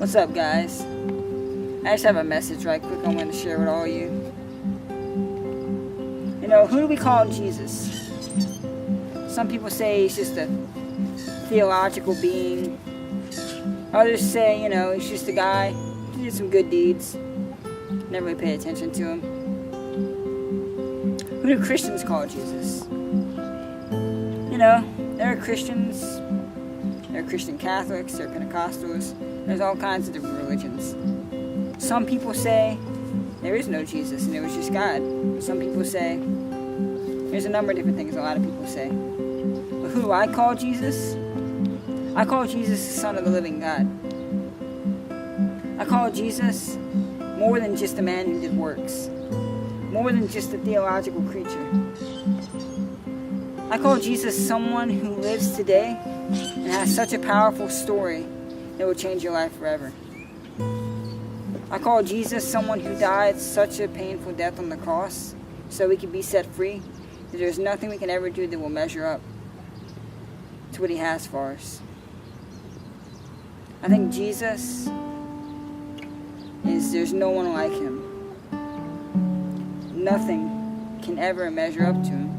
What's up, guys? I just have a message right quick I want to share with all you. You know, who do we call Jesus? Some people say he's just a theological being. Others say, you know, he's just a guy who did some good deeds. Never really pay attention to him. Who do Christians call Jesus? You know, there are Christians, there are Christian Catholics, there are Pentecostals. There's all kinds of different religions. Some people say there is no Jesus and it was just God. Some people say there's a number of different things a lot of people say. But who do I call Jesus? I call Jesus the Son of the living God. I call Jesus more than just a man who did works. More than just a theological creature. I call Jesus someone who lives today and has such a powerful story that will change your life forever. I call Jesus someone who died such a painful death on the cross so we can be set free, that there's nothing we can ever do that will measure up to what he has for us. I think Jesus there's no one like him. Nothing can ever measure up to him.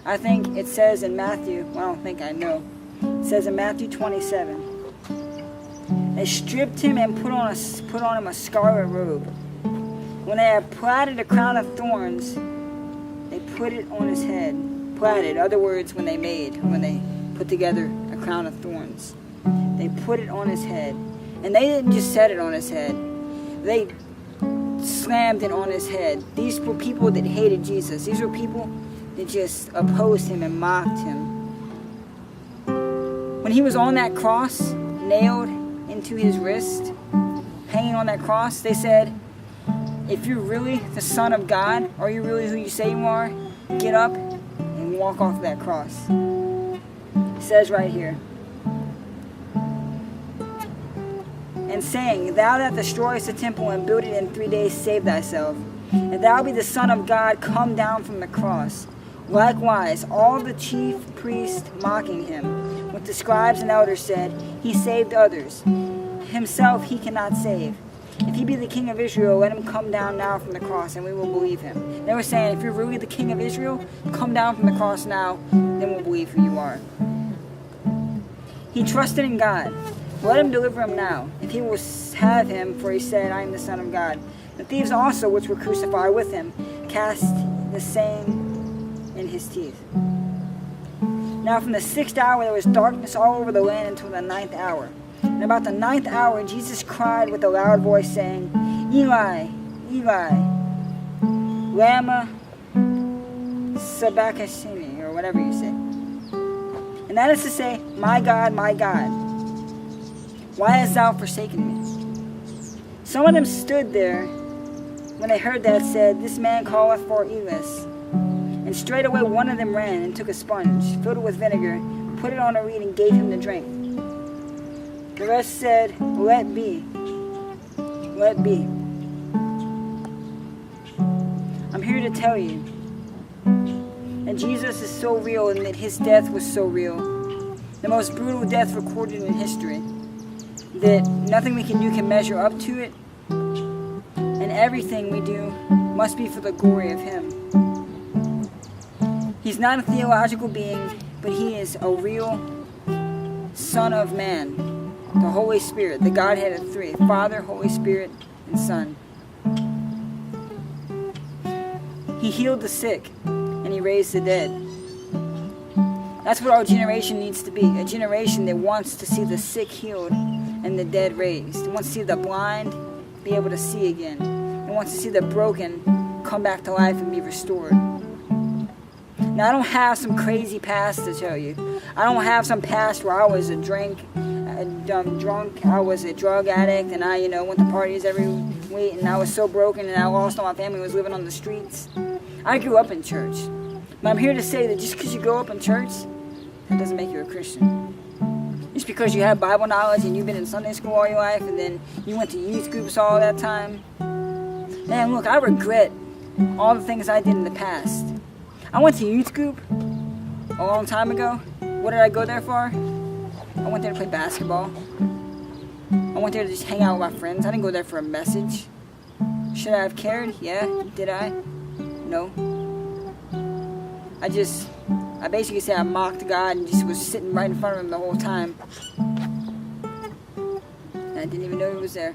I think it says in Matthew, well, I don't think I know, it says in Matthew 27, they stripped him and put on him a scarlet robe. When they had plaited a crown of thorns, they put it on his head. Plaited, other words, when they put together a crown of thorns. They put it on his head. And they didn't just set it on his head. They slammed it on his head. These were people that hated Jesus. These were people that just opposed him and mocked him. When he was on that cross, nailed into his wrist, hanging on that cross, they said, if you're really the Son of God, or you're really who you say you are, get up and walk off that cross. It says right here, and saying, thou that destroyest the temple and build it in 3 days, save thyself. If thou be the Son of God, come down from the cross. Likewise, all the chief priests mocking him, with the scribes and elders said, he saved others. Himself he cannot save. If he be the King of Israel, let him come down now from the cross, and we will believe him. They were saying, if you're really the King of Israel, come down from the cross now, then we'll believe who you are. He trusted in God. Let him deliver him now, if he will have him, for he said, I am the Son of God. The thieves also, which were crucified with him, cast the same in his teeth. Now from the 6th hour there was darkness all over the land until the 9th hour. And about the 9th hour Jesus cried with a loud voice, saying, Eli, Eli, lama sabachthani, or whatever you say. And that is to say, my God, why hast thou forsaken me? Some of them stood there when they heard that, said, this man calleth for Elias. And straightway one of them ran and took a sponge, filled it with vinegar, put it on a reed, and gave him to drink. The rest said, let be. Let be. I'm here to tell you that Jesus is so real and that his death was so real. The most brutal death recorded in history. That nothing we can do can measure up to it. And everything we do must be for the glory of him. He's not a theological being, but he is a real Son of Man. The Holy Spirit, the Godhead of three, Father, Holy Spirit, and Son. He healed the sick, and he raised the dead. That's what our generation needs to be, a generation that wants to see the sick healed and the dead raised. It wants to see the blind be able to see again. It wants to see the broken come back to life and be restored. Now, I don't have some crazy past to tell you. I don't have some past where I was a drunk, I was a drug addict, and I, went to parties every week, and I was so broken, and I lost all my family, was living on the streets. I grew up in church. But I'm here to say that just because you grow up in church, that doesn't make you a Christian. Just because you have Bible knowledge and you've been in Sunday school all your life, and then you went to youth groups all that time. Man, look, I regret all the things I did in the past. I went to youth group a long time ago. What did I go there for? I went there to play basketball. I went there to just hang out with my friends. I didn't go there for a message. Should I have cared? Yeah. Did I? No. I basically said I mocked God and just was sitting right in front of him the whole time. And I didn't even know he was there.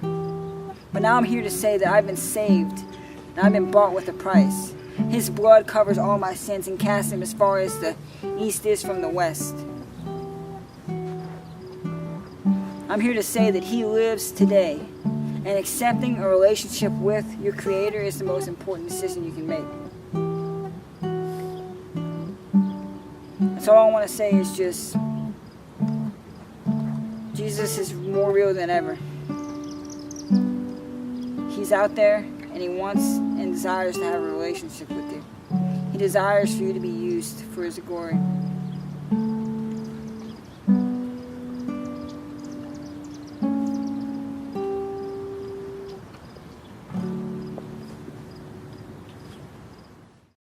But now I'm here to say that I've been saved and I've been bought with a price. His blood covers all my sins and casts them as far as the east is from the west. I'm here to say that he lives today, and accepting a relationship with your Creator is the most important decision you can make. That's all I want to say is just, Jesus is more real than ever. He's out there, and he wants and desires to have a relationship with you. He desires for you to be used for his glory.